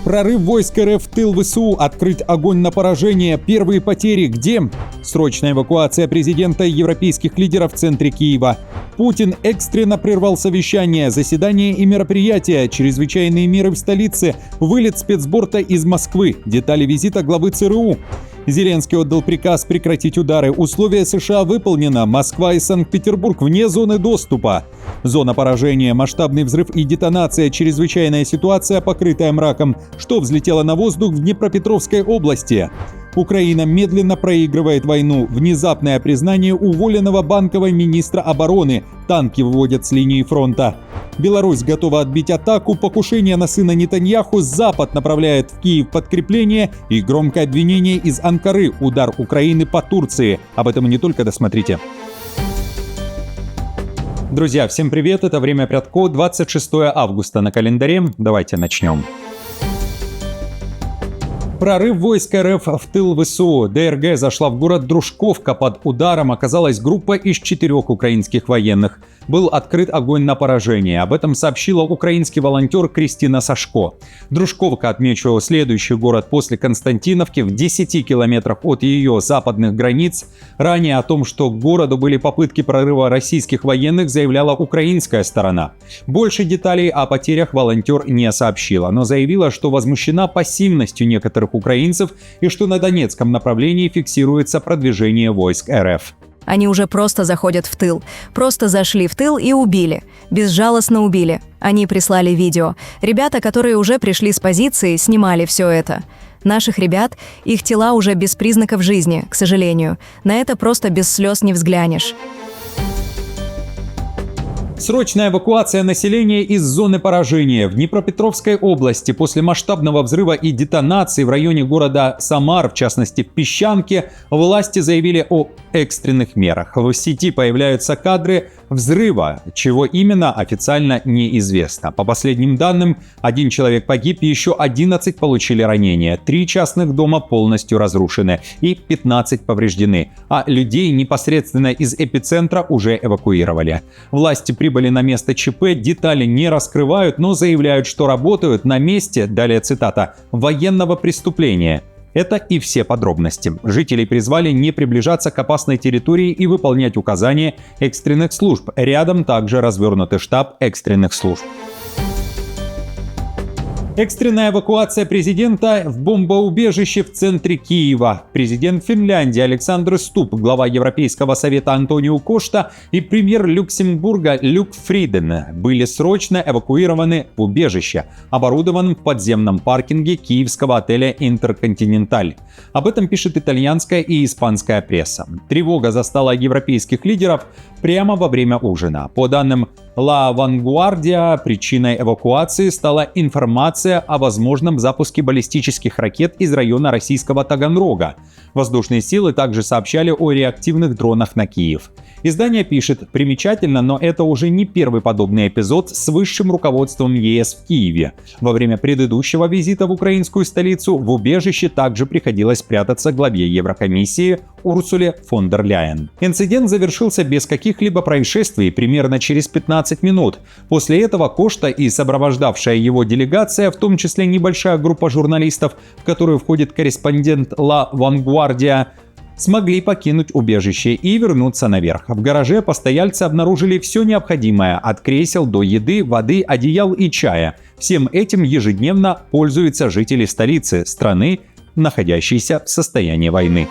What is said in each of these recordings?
Прорыв войск РФ в тыл ВСУ, открыть огонь на поражение, первые потери где? Срочная эвакуация президента и европейских лидеров в центре Киева. Путин экстренно прервал совещание, заседания и мероприятия, чрезвычайные меры в столице, вылет спецборта из Москвы, детали визита главы ЦРУ. Зеленский отдал приказ прекратить удары. Условия США выполнено. Москва и Санкт-Петербург вне зоны доступа. Зона поражения, масштабный взрыв и детонация, чрезвычайная ситуация, покрытая мраком. Что взлетело на воздух в Днепропетровской области? Украина медленно проигрывает войну. Внезапное признание уволенного банкового министра обороны. Танки выводят с линии фронта. Беларусь готова отбить атаку. Покушение на сына Нетаньяху. Запад направляет в Киев подкрепление. И громкое обвинение из Анкары. Удар Украины по Турции. Об этом и не только, досмотрите. Друзья, всем привет. Это «Время Прядко». 26 августа на календаре. Давайте начнем. Прорыв войск РФ в тыл ВСУ. ДРГ зашла в город Дружковка. Под ударом оказалась группа из 4 украинских военных. Был открыт огонь на поражение. Об этом сообщила украинский волонтер Кристина Сашко. Дружковка, отмечу, следующий город после Константиновки, в 10 километрах от ее западных границ. Ранее о том, что к городу были попытки прорыва российских военных, заявляла украинская сторона. Больше деталей о потерях волонтер не сообщила, но заявила, что возмущена пассивностью некоторых украинцев и что на Донецком направлении фиксируется продвижение войск РФ. Они уже просто заходят в тыл. Просто зашли в тыл и убили. Безжалостно убили. Они прислали видео. Ребята, которые уже пришли с позиции, снимали все это. Наших ребят, их тела уже без признаков жизни, к сожалению. На это просто без слез не взглянешь. Срочная эвакуация населения из зоны поражения. В Днепропетровской области после масштабного взрыва и детонации в районе города Самар, в частности в Песчанке, власти заявили о экстренных мерах. В сети появляются кадры взрыва, чего именно официально неизвестно. По последним данным, 1 человек погиб, еще 11 получили ранения, 3 частных дома полностью разрушены и 15 повреждены, а людей непосредственно из эпицентра уже эвакуировали. Власти прибыли на место ЧП, детали не раскрывают, но заявляют, что работают на месте, далее цитата, военного преступления. Это и все подробности. Жителей призвали не приближаться к опасной территории и выполнять указания экстренных служб. Рядом также развернутый штаб экстренных служб. Экстренная эвакуация президента в бомбоубежище в центре Киева. Президент Финляндии Александр Стуб, глава Европейского совета Антонио Кошта и премьер Люксембурга Люк Фриден были срочно эвакуированы в убежище, оборудованном в подземном паркинге киевского отеля «Интерконтиненталь». Об этом пишет итальянская и испанская пресса. Тревога застала европейских лидеров прямо во время ужина. По данным La Vanguardia, причиной эвакуации стала информация о возможном запуске баллистических ракет из района российского Таганрога. Воздушные силы также сообщали о реактивных дронах на Киев. Издание пишет: примечательно, но это уже не первый подобный эпизод с высшим руководством ЕС в Киеве. Во время предыдущего визита в украинскую столицу в убежище также приходилось прятаться главе Еврокомиссии Урсуле фон дер Ляйен. Инцидент завершился без каких-либо происшествий примерно через 15 минут. После этого Кошта и сопровождавшая его делегация, в том числе небольшая группа журналистов, в которую входит корреспондент La Vanguardia, смогли покинуть убежище и вернуться наверх. В гараже постояльцы обнаружили все необходимое, от кресел до еды, воды, одеял и чая. Всем этим ежедневно пользуются жители столицы, страны, находящейся в состоянии войны.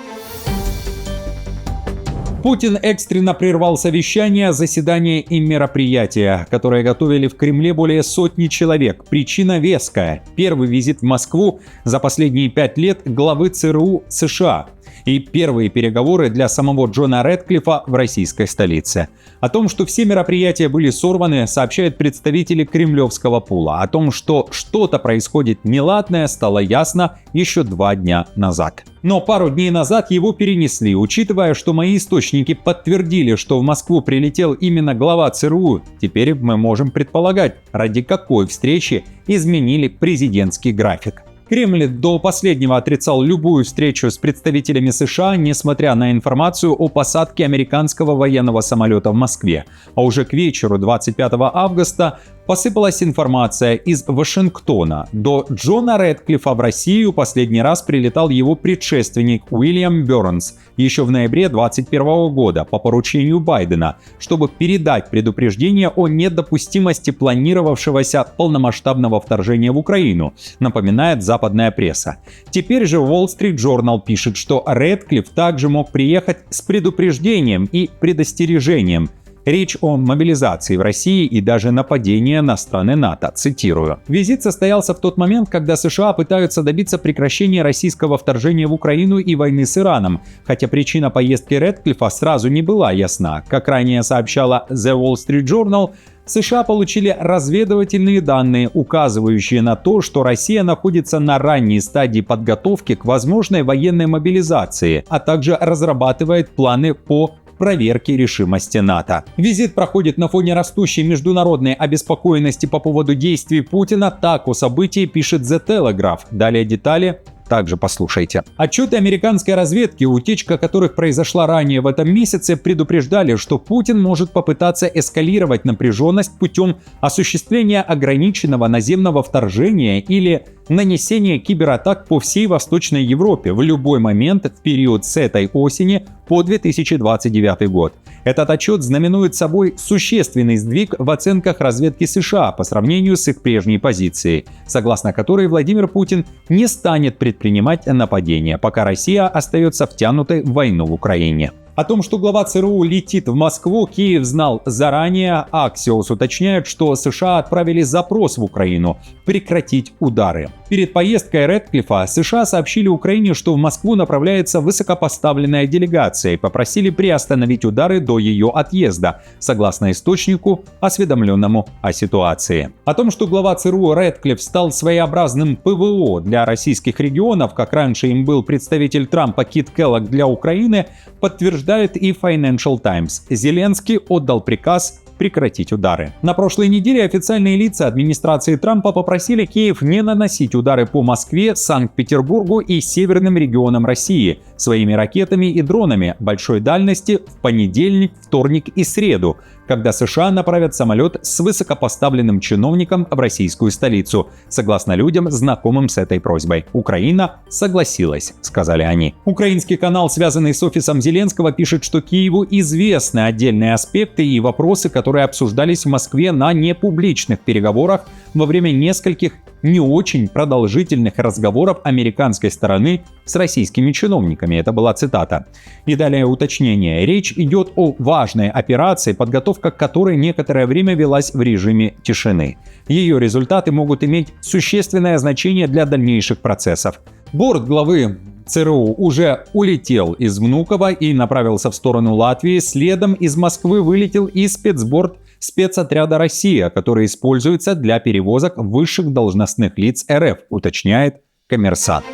Путин экстренно прервал совещание, заседания и мероприятия, которые готовили в Кремле более сотни человек. Причина веская. Первый визит в Москву за последние 5 лет главы ЦРУ США. И первые переговоры для самого Джона Рэдклиффа в российской столице. О том, что все мероприятия были сорваны, сообщают представители кремлевского пула. О том, что что-то происходит неладное, стало ясно еще 2 дня назад. Но пару дней назад его перенесли, учитывая, что мои источники подтвердили, что в Москву прилетел именно глава ЦРУ. Теперь мы можем предполагать, ради какой встречи изменили президентский график. Кремль до последнего отрицал любую встречу с представителями США, несмотря на информацию о посадке американского военного самолета в Москве. А уже к вечеру 25 августа посыпалась информация из Вашингтона. До Джона Рэдклиффа в Россию последний раз прилетал его предшественник Уильям Бернс еще в ноябре 2021 года по поручению Байдена, чтобы передать предупреждение о недопустимости планировавшегося полномасштабного вторжения в Украину, напоминает западная пресса. Теперь же Wall Street Journal пишет, что Рэдклифф также мог приехать с предупреждением и предостережением. Речь о мобилизации в России и даже нападении на страны НАТО, цитирую. Визит состоялся в тот момент, когда США пытаются добиться прекращения российского вторжения в Украину и войны с Ираном, хотя причина поездки Рэдклиффа сразу не была ясна. Как ранее сообщала The Wall Street Journal, США получили разведывательные данные, указывающие на то, что Россия находится на ранней стадии подготовки к возможной военной мобилизации, а также разрабатывает планы по проверки решимости НАТО. Визит проходит на фоне растущей международной обеспокоенности по поводу действий Путина. Так о событии пишет The Telegraph. Далее детали также послушайте. Отчеты американской разведки, утечка которых произошла ранее в этом месяце, предупреждали, что Путин может попытаться эскалировать напряженность путем осуществления ограниченного наземного вторжения или нанесения кибератак по всей Восточной Европе в любой момент в период с этой осени по 2029 год. Этот отчет знаменует собой существенный сдвиг в оценках разведки США по сравнению с их прежней позицией, согласно которой Владимир Путин не станет предпринимать нападения, пока Россия остается втянутой в войну в Украине. О том, что глава ЦРУ летит в Москву, Киев знал заранее. Axios уточняет, что США отправили запрос в Украину прекратить удары. Перед поездкой Рэдклиффа США сообщили Украине, что в Москву направляется высокопоставленная делегация и попросили приостановить удары до ее отъезда, согласно источнику, осведомленному о ситуации. О том, что глава ЦРУ Рэдклифф стал своеобразным ПВО для российских регионов, как раньше им был представитель Трампа Кит Келлог для Украины, подтверждает и Financial Times. Зеленский отдал приказ прекратить удары. На прошлой неделе официальные лица администрации Трампа попросили Киев не наносить удары по Москве, Санкт-Петербургу и северным регионам России своими ракетами и дронами большой дальности в понедельник, вторник и среду, когда США направят самолет с высокопоставленным чиновником в российскую столицу, согласно людям, знакомым с этой просьбой. Украина согласилась, сказали они. Украинский канал, связанный с офисом Зеленского, пишет, что Киеву известны отдельные аспекты и вопросы, которые обсуждались в Москве на непубличных переговорах во время нескольких не очень продолжительных разговоров американской стороны с российскими чиновниками. Это была цитата. И далее уточнение. Речь идет о важной операции, подготовка к которой некоторое время велась в режиме тишины. Ее результаты могут иметь существенное значение для дальнейших процессов. Борт главы ЦРУ уже улетел из Внуково и направился в сторону Латвии. Следом из Москвы вылетел и спецборт спецотряда «Россия», который используется для перевозок высших должностных лиц РФ, уточняет «Коммерсант».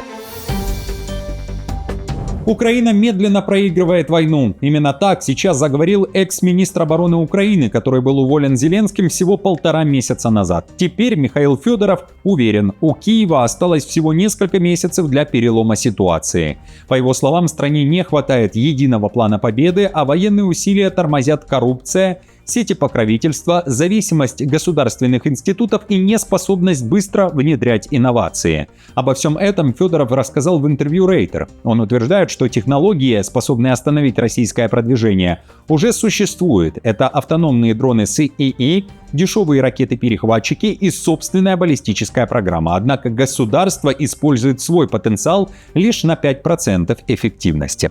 Украина медленно проигрывает войну. Именно так сейчас заговорил экс-министр обороны Украины, который был уволен Зеленским всего 1,5 месяца назад. Теперь Михаил Федоров уверен, у Киева осталось всего несколько месяцев для перелома ситуации. По его словам, стране не хватает единого плана победы, а военные усилия тормозят коррупция, сети покровительства, зависимость государственных институтов и неспособность быстро внедрять инновации. Обо всем этом Федоров рассказал в интервью Рейтер. Он утверждает, что технологии, способные остановить российское продвижение, уже существуют. Это автономные дроны CAA, дешевые ракеты-перехватчики и собственная баллистическая программа. Однако государство использует свой потенциал лишь на 5% эффективности.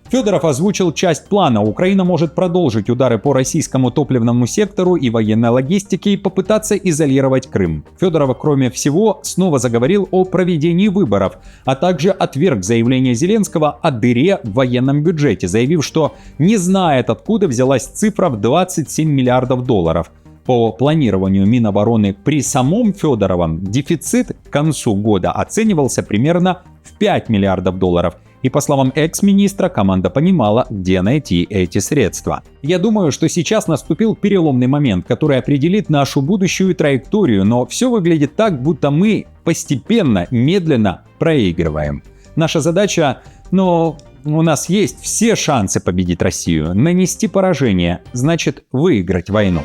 Федоров озвучил часть плана. Украина может продолжить удары по российскому топливному сектору и военной логистике и попытаться изолировать Крым. Федоров, кроме всего, снова заговорил о проведении выборов, а также отверг заявление Зеленского о дыре в военном бюджете, заявив, что не знает, откуда взялась цифра в $27 миллиардов. По планированию Минобороны при самом Федоровом дефицит к концу года оценивался примерно в $5 миллиардов. И по словам экс-министра, команда понимала, где найти эти средства. Я думаю, что сейчас наступил переломный момент, который определит нашу будущую траекторию, но все выглядит так, будто мы постепенно, медленно проигрываем. Наша задача, у нас есть все шансы победить Россию. Нанести поражение значит выиграть войну.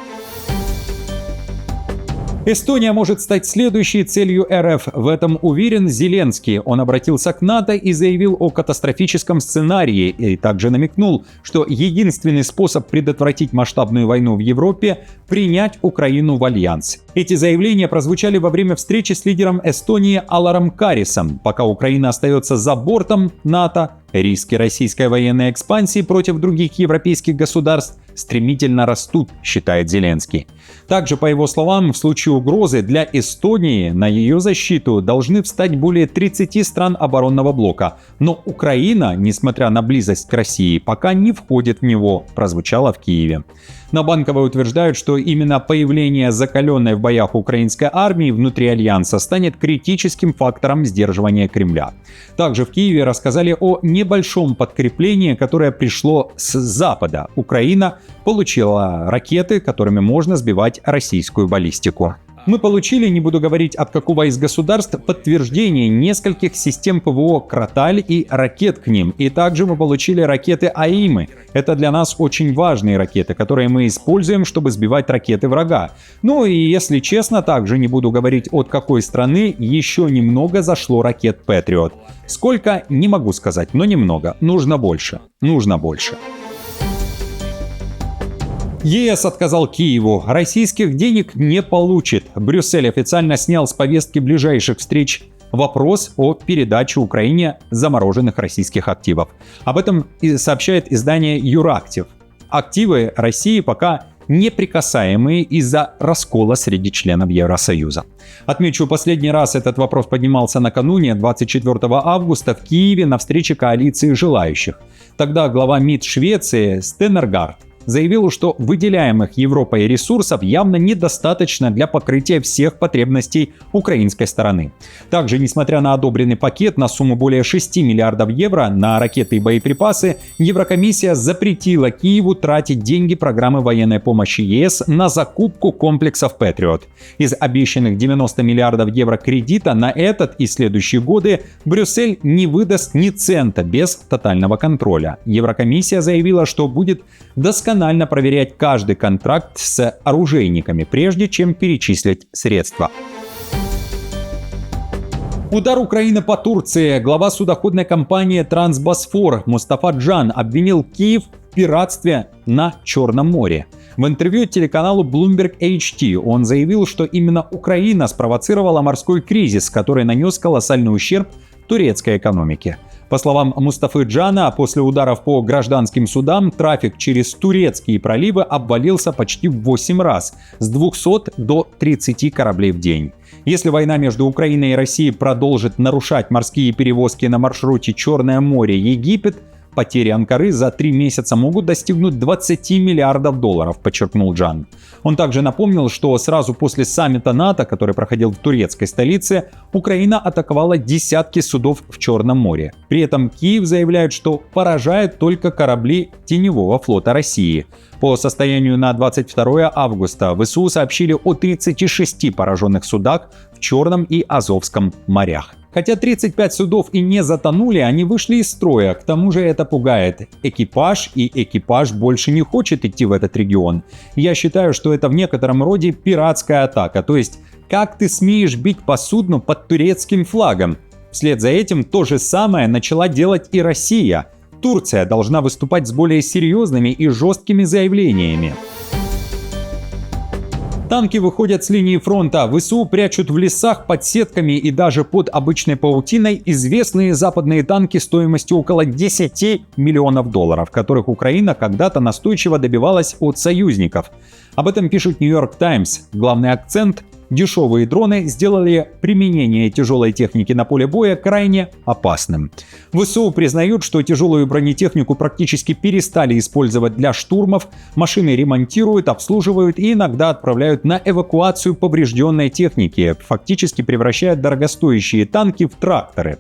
Эстония может стать следующей целью РФ. В этом уверен Зеленский. Он обратился к НАТО и заявил о катастрофическом сценарии и также намекнул, что единственный способ предотвратить масштабную войну в Европе – принять Украину в альянс. Эти заявления прозвучали во время встречи с лидером Эстонии Аларом Карисом. Пока Украина остается за бортом НАТО, риски российской военной экспансии против других европейских государств стремительно растут, считает Зеленский. Также, по его словам, в случае угрозы для Эстонии на ее защиту должны встать более 30 стран оборонного блока. Но Украина, несмотря на близость к России, пока не входит в него, прозвучало в Киеве. Но Банковой утверждают, что именно появление закаленной в боях украинской армии внутри Альянса станет критическим фактором сдерживания Кремля. Также в Киеве рассказали о небольшом подкреплении, которое пришло с Запада. Украина получила ракеты, которыми можно сбивать российскую баллистику. Мы получили, не буду говорить от какого из государств, подтверждение нескольких систем ПВО «Кроталь» и ракет к ним. И также мы получили ракеты АИМы. Это для нас очень важные ракеты, которые мы используем, чтобы сбивать ракеты врага. Ну и если честно, также не буду говорить от какой страны, еще немного зашло ракет «Патриот». Сколько, не могу сказать, но немного. Нужно больше. Нужно больше. ЕС отказал Киеву. Российских денег не получит. Брюссель официально снял с повестки ближайших встреч вопрос о передаче Украине замороженных российских активов. Об этом сообщает издание Юрактив. Активы России пока неприкасаемые из-за раскола среди членов Евросоюза. Отмечу, последний раз этот вопрос поднимался накануне, 24 августа, в Киеве на встрече коалиции желающих. Тогда глава МИД Швеции Стенергард заявил, что выделяемых Европой ресурсов явно недостаточно для покрытия всех потребностей украинской стороны. Также, несмотря на одобренный пакет на сумму более 6 миллиардов евро на ракеты и боеприпасы, Еврокомиссия запретила Киеву тратить деньги программы военной помощи ЕС на закупку комплексов Патриот. Из обещанных 90 миллиардов евро кредита на этот и следующие годы Брюссель не выдаст ни цента без тотального контроля. Еврокомиссия заявила, что будет досконально проверять каждый контракт с оружейниками, прежде чем перечислить средства. Удар Украины по Турции. Глава судоходной компании «Трансбосфор» Мустафа Джан обвинил Киев в пиратстве на Черном море. В интервью телеканалу Bloomberg HT он заявил, что именно Украина спровоцировала морской кризис, который нанес колоссальный ущерб турецкой экономике. По словам Мустафы Джана, после ударов по гражданским судам трафик через турецкие проливы обвалился почти в 8 раз, с 200 до 30 кораблей в день. Если война между Украиной и Россией продолжит нарушать морские перевозки на маршруте Черное море-Египет, потери Анкары за 3 месяца могут достигнуть 20 миллиардов долларов, подчеркнул Джан. Он также напомнил, что сразу после саммита НАТО, который проходил в турецкой столице, Украина атаковала десятки судов в Черном море. При этом Киев заявляет, что поражает только корабли теневого флота России. По состоянию на 22 августа ВСУ сообщили о 36 пораженных судах в Черном и Азовском морях. Хотя 35 судов и не затонули, они вышли из строя. К тому же это пугает экипаж больше не хочет идти в этот регион. Я считаю, что это в некотором роде пиратская атака. То есть, как ты смеешь бить по судну под турецким флагом? Вслед за этим то же самое начала делать и Россия. Турция должна выступать с более серьезными и жесткими заявлениями. Танки выходят с линии фронта. ВСУ прячут в лесах под сетками и даже под обычной паутиной известные западные танки стоимостью около 10 миллионов долларов, которых Украина когда-то настойчиво добивалась от союзников. Об этом пишет New York Times. Главный акцент – дешевые дроны сделали применение тяжелой техники на поле боя крайне опасным. ВСУ признают, что тяжелую бронетехнику практически перестали использовать для штурмов, машины ремонтируют, обслуживают и иногда отправляют на эвакуацию поврежденной техники, фактически превращая дорогостоящие танки в тракторы.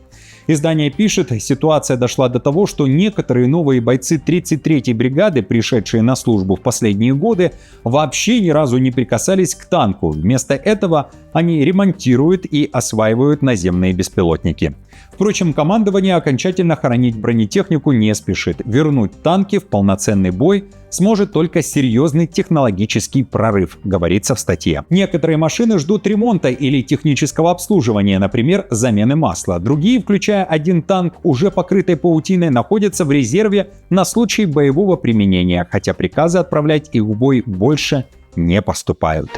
Издание пишет, ситуация дошла до того, что некоторые новые бойцы 33-й бригады, пришедшие на службу в последние годы, вообще ни разу не прикасались к танку. Вместо этого они ремонтируют и осваивают наземные беспилотники. Впрочем, командование окончательно хоронить бронетехнику не спешит. Вернуть танки в полноценный бой сможет только серьезный технологический прорыв, говорится в статье. Некоторые машины ждут ремонта или технического обслуживания, например, замены масла. Другие, включая один танк, уже покрытой паутиной, находятся в резерве на случай боевого применения, хотя приказы отправлять их в бой больше не поступают.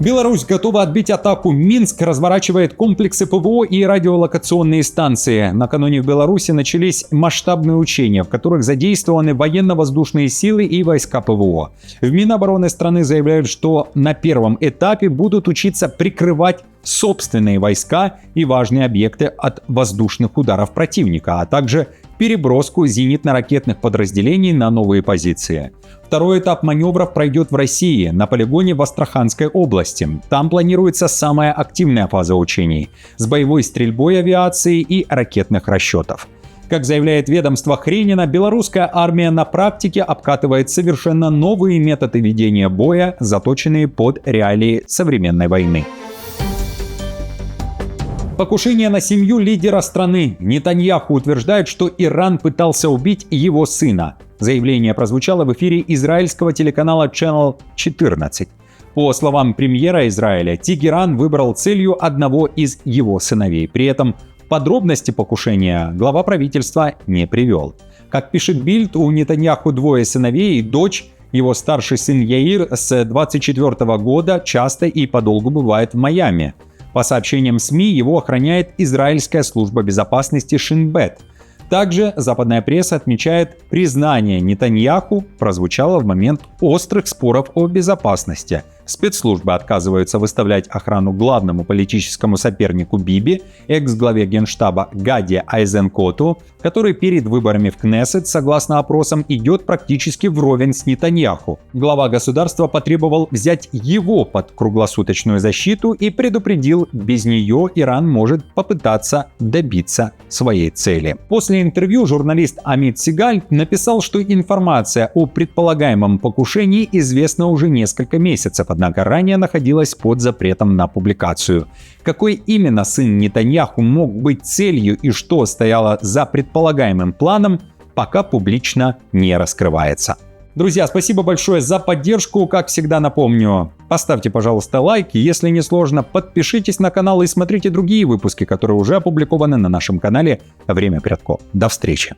Беларусь готова отбить атаку. Минск разворачивает комплексы ПВО и радиолокационные станции. Накануне в Беларуси начались масштабные учения, в которых задействованы военно-воздушные силы и войска ПВО. В Минобороны страны заявляют, что на первом этапе будут учиться прикрывать собственные войска и важные объекты от воздушных ударов противника, а также переброску зенитно-ракетных подразделений на новые позиции. Второй этап маневров пройдет в России, на полигоне в Астраханской области. Там планируется самая активная фаза учений с боевой стрельбой авиации и ракетных расчетов. Как заявляет ведомство Хренина, белорусская армия на практике обкатывает совершенно новые методы ведения боя, заточенные под реалии современной войны. Покушение на семью лидера страны. Нетаньяху утверждает, что Иран пытался убить его сына. Заявление прозвучало в эфире израильского телеканала Channel 14. По словам премьера Израиля, Тегеран выбрал целью одного из его сыновей. При этом подробности покушения глава правительства не привел. Как пишет Бильд, у Нетаньяху двое сыновей и дочь. Его старший сын Яир с 24 года часто и подолгу бывает в Майами. По сообщениям СМИ, его охраняет израильская служба безопасности Шин Бет. Также западная пресса отмечает, признание Нетаньяху прозвучало в момент острых споров о безопасности. Спецслужбы отказываются выставлять охрану главному политическому сопернику Биби, экс-главе Генштаба Гади Айзенкоту, который перед выборами в Кнессет, согласно опросам, идет практически вровень с Нетаньяху. Глава государства потребовал взять его под круглосуточную защиту и предупредил, без нее Иран может попытаться добиться своей цели. После интервью журналист Амит Сигаль написал, что информация о предполагаемом покушении известна уже несколько месяцев, однако ранее находилась под запретом на публикацию. Какой именно сын Нетаньяху мог быть целью и что стояло за предполагаемым планом, пока публично не раскрывается. Друзья, спасибо большое за поддержку. Как всегда напомню, поставьте, пожалуйста, лайк. Если не сложно, подпишитесь на канал и смотрите другие выпуски, которые уже опубликованы на нашем канале «Время Прядко». До встречи!